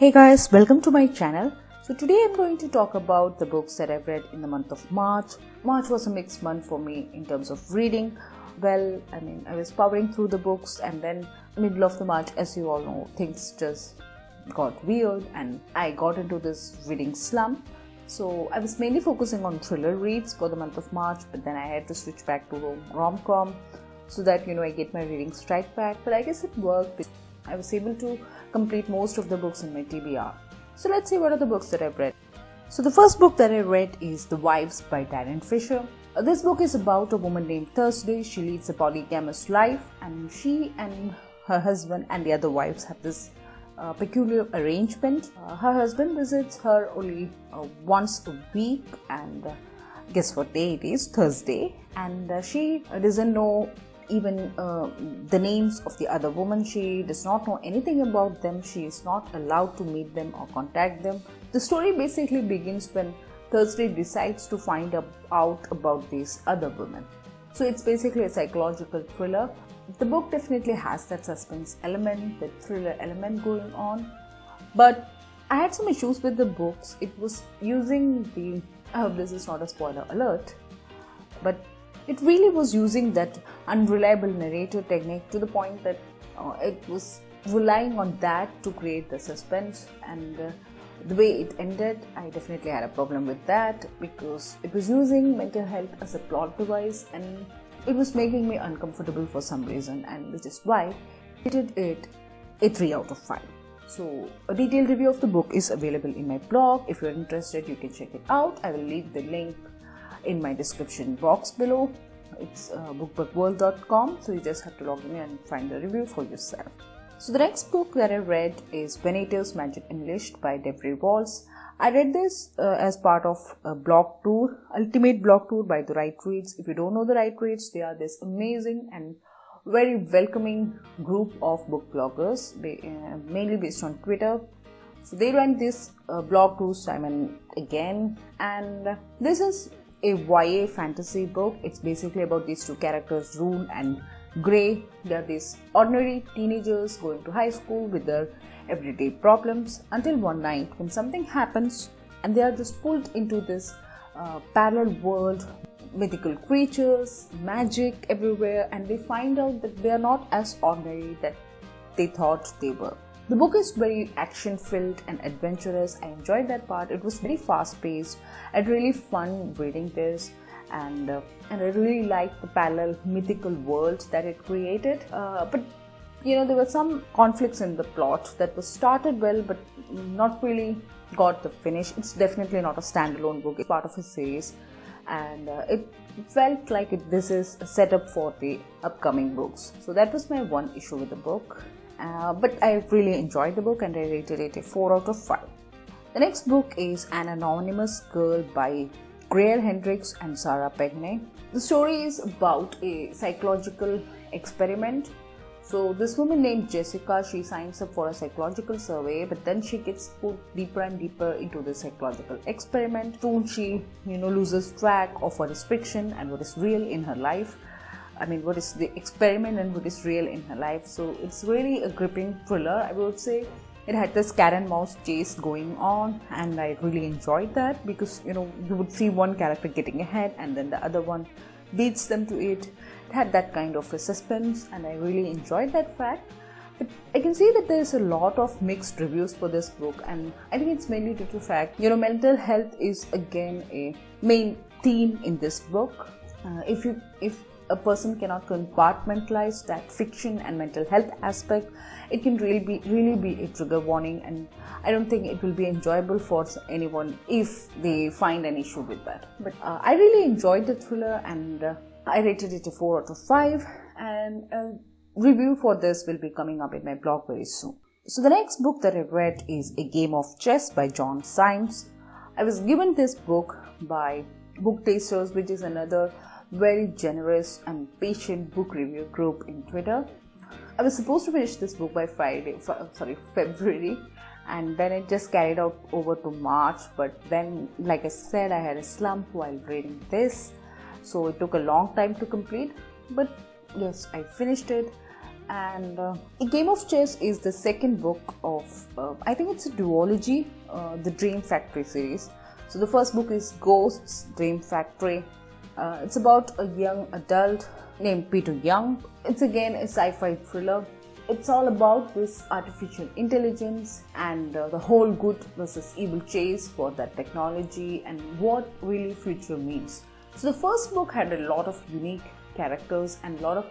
Hey guys, welcome to my channel. So today I'm going to talk about the books that I've read in the month of March. March was a mixed month for me in terms of reading. I was powering through the books, and then middle of the March, as you all know, things just got weird and I got into this reading slump. So I was mainly focusing on thriller reads for the month of March, but then I had to switch back to rom-com so that I get my reading strike back. But I guess it worked. I was able to complete most of the books in my TBR. So let's see what are the books that I've read. So the first book that I read is The Wives by Darren Fisher. This book is about a woman named Thursday. She leads a polygamous life, and she and her husband and the other wives have this peculiar arrangement. Her husband visits her only once a week, and guess what day it is? Thursday. And she doesn't know even the names of the other woman. She does not know anything about them. She is not allowed to meet them or contact them. The story basically begins when Thursday decides to find out about these other women. So it's basically a psychological thriller. The book definitely has that suspense element, that thriller element going on. But I had some issues with the books. It was using I hope this is not a spoiler alert, but it really was using that unreliable narrator technique to the point that it was relying on that to create the suspense, and the way it ended, I definitely had a problem with that because it was using mental health as a plot device, and it was making me uncomfortable for some reason, and which is why I rated it a 3 out of 5. So a detailed review of the book is available in my blog. If you're interested, you can check it out. I will leave the link in my description box below. It's bookbookworld.com, so you just have to log in and find the review for yourself. So the next book that I read is Venature's Magic Unleashed by Deborah Walls. I read this as part of a blog tour, ultimate blog tour by The Right Reads. If you don't know The Right Reads, they are this amazing and very welcoming group of book bloggers, mainly based on Twitter. So they run this blog tours time and again, and this is a YA fantasy book. It's basically about these two characters, Rune and Gray. They are these ordinary teenagers going to high school with their everyday problems until one night when something happens and they are just pulled into this parallel world, mythical creatures, magic everywhere, and they find out that they are not as ordinary that they thought they were. The book is very action-filled and adventurous. I enjoyed that part. It was very fast-paced. I had really fun reading this, and I really liked the parallel mythical world that it created. But there were some conflicts in the plot that was started well, but not really got the finish. It's definitely not a standalone book. It's part of a series, and it felt like this is a setup for the upcoming books. So that was my one issue with the book. But I really enjoyed the book and I rated it a 4 out of 5. The next book is An Anonymous Girl by Greer Hendricks and Sarah Pegne. The story is about a psychological experiment. So this woman named Jessica, she signs up for a psychological survey, but then she gets put deeper and deeper into the psychological experiment. Soon she loses track of what is fiction and what is real in her life. What is the experiment and what is real in her life. So it's really a gripping thriller, I would say. It had this cat and mouse chase going on, and I really enjoyed that because you would see one character getting ahead and then the other one beats them to it. It had that kind of a suspense, and I really enjoyed that fact. But I can see that there's a lot of mixed reviews for this book, and I think it's mainly due to the fact mental health is again a main theme in this book. If a person cannot compartmentalize that fiction and mental health aspect, it can really be a trigger warning, and I don't think it will be enjoyable for anyone if they find an issue with that. But I really enjoyed the thriller, and I rated it a 4 out of 5, and a review for this will be coming up in my blog very soon. So the next book that I've read is A Game of Chess by John Symes. I was given this book by Book Tasters, which is another very generous and patient book review group in Twitter. I was supposed to finish this book by February, and then it just carried out over to March. But then, like I said, I had a slump while reading this, so it took a long time to complete. But yes, I finished it, And A Game of Chess is the second book of, I think it's a duology, the Dream Factory series. So the first book is Ghosts, Dream Factory. It's about a young adult named Peter Young. It's again a sci-fi thriller. It's all about this artificial intelligence and the whole good versus evil chase for that technology and what really future means. So the first book had a lot of unique characters and a lot of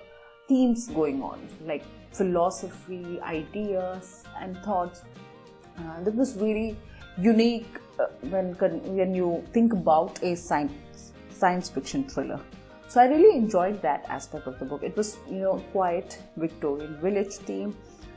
themes going on, like philosophy, ideas and thoughts. That was really unique when you think about a science fiction thriller. So I really enjoyed that aspect of the book. It was, quite Victorian village theme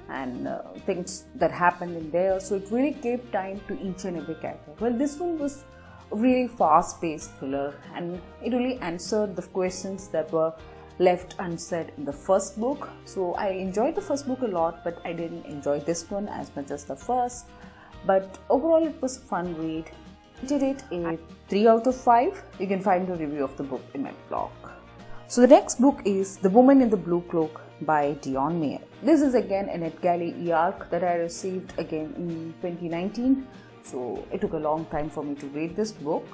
and things that happened in there. So it really gave time to each and every character. Well, this one was a really fast-paced thriller, and it really answered the questions that were left unsaid in the first book. So I enjoyed the first book a lot, but I didn't enjoy this one as much as the first. But overall, it was a fun read. I did it a 3 out of 5. You can find a review of the book in my blog. So the next book is The Woman in the Blue Cloak by Dion Meyer. This is again an NetGalley e-arc that I received again in 2019. So it took a long time for me to read this book.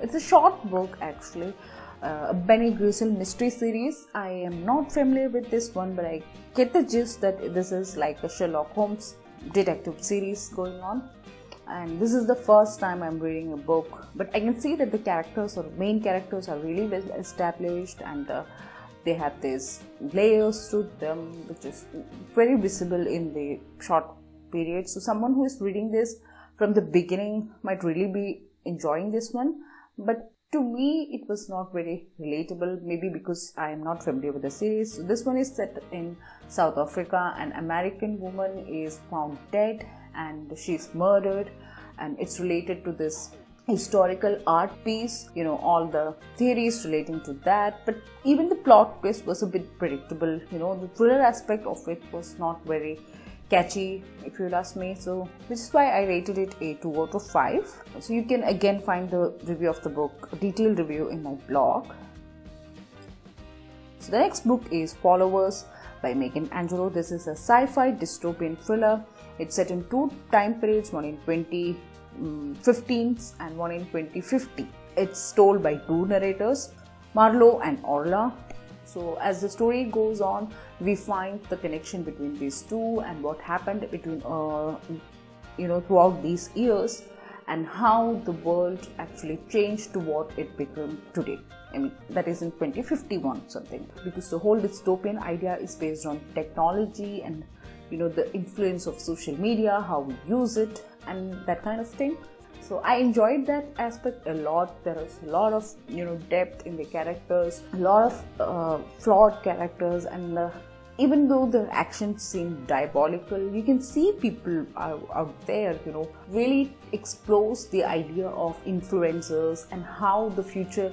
It's a short book actually, a Benny Griessel mystery series. I am not familiar with this one, but I get the gist that this is like a Sherlock Holmes detective series going on. And this is the first time I'm reading a book, but I can see that the characters or main characters are really well established, and they have these layers to them which is very visible in the short period. So someone who is reading this from the beginning might really be enjoying this one, but to me it was not very relatable, maybe because I am not familiar with the series. So this one is set in South Africa. An American woman is found dead and she's murdered, and it's related to this historical art piece, all the theories relating to that. But even the plot twist was a bit predictable, the thriller aspect of it was not very catchy, if you'd ask me. So which is why I rated it a 2 out of 5. So you can again find the review of the book, a detailed review, in my blog. So the next book is Followers by Megan Angelo. This is a sci-fi dystopian thriller. It's set in 2 time periods, one in 2015 and one in 2050. It's told by 2 narrators, Marlo and Orla. So as the story goes on, we find the connection between these two and what happened between throughout these years, and how the world actually changed to what it became today. I mean, that is in 2051 something, because the whole dystopian idea is based on technology and the influence of social media, how we use it and that kind of thing. So I enjoyed that aspect a lot. There is a lot of depth in the characters, a lot of flawed characters, and even though the actions seem diabolical, you can see people out there really explores the idea of influencers and how the future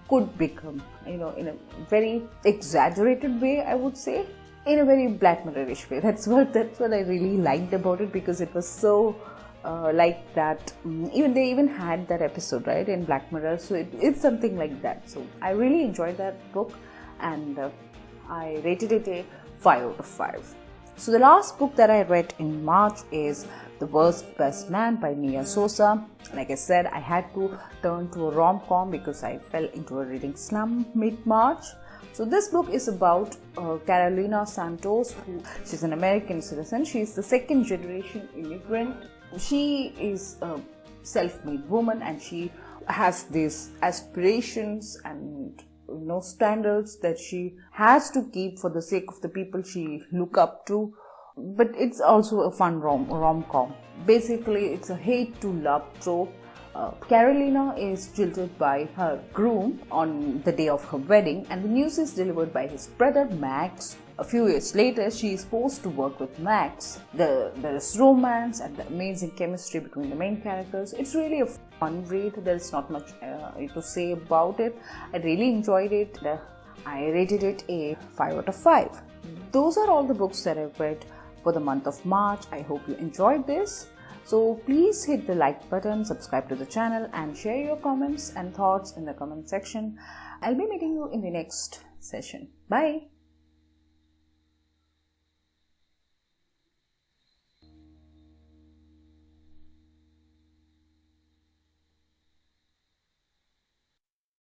could become, in a very exaggerated way, I would say, in a very Black Mirror-ish way. That's what I really liked about it, because it was so like that. They even had that episode, right, in Black Mirror. So it's something like that. So I really enjoyed that book, and I rated it a 5 out of 5. So the last book that I read in March is The Worst Best Man by Nia Sosa. Like I said, I had to turn to a rom-com because I fell into a reading slump mid-March. So this book is about Carolina Santos. She's an American citizen. She's the second generation immigrant. She is a self-made woman, and she has these aspirations and standards that she has to keep for the sake of the people she look up to. But it's also a fun rom-com. Basically, it's a hate to love trope. Carolina is jilted by her groom on the day of her wedding, and the news is delivered by his brother Max. A few years later, she is forced to work with Max. There is romance and the amazing chemistry between the main characters. It's really a fun read. There's not much to say about it. I really enjoyed it. I rated it a 5 out of 5. Those are all the books that I've read for the month of March. I hope you enjoyed this. So please hit the like button, subscribe to the channel, and share your comments and thoughts in the comment section. I'll be meeting you in the next session. Bye.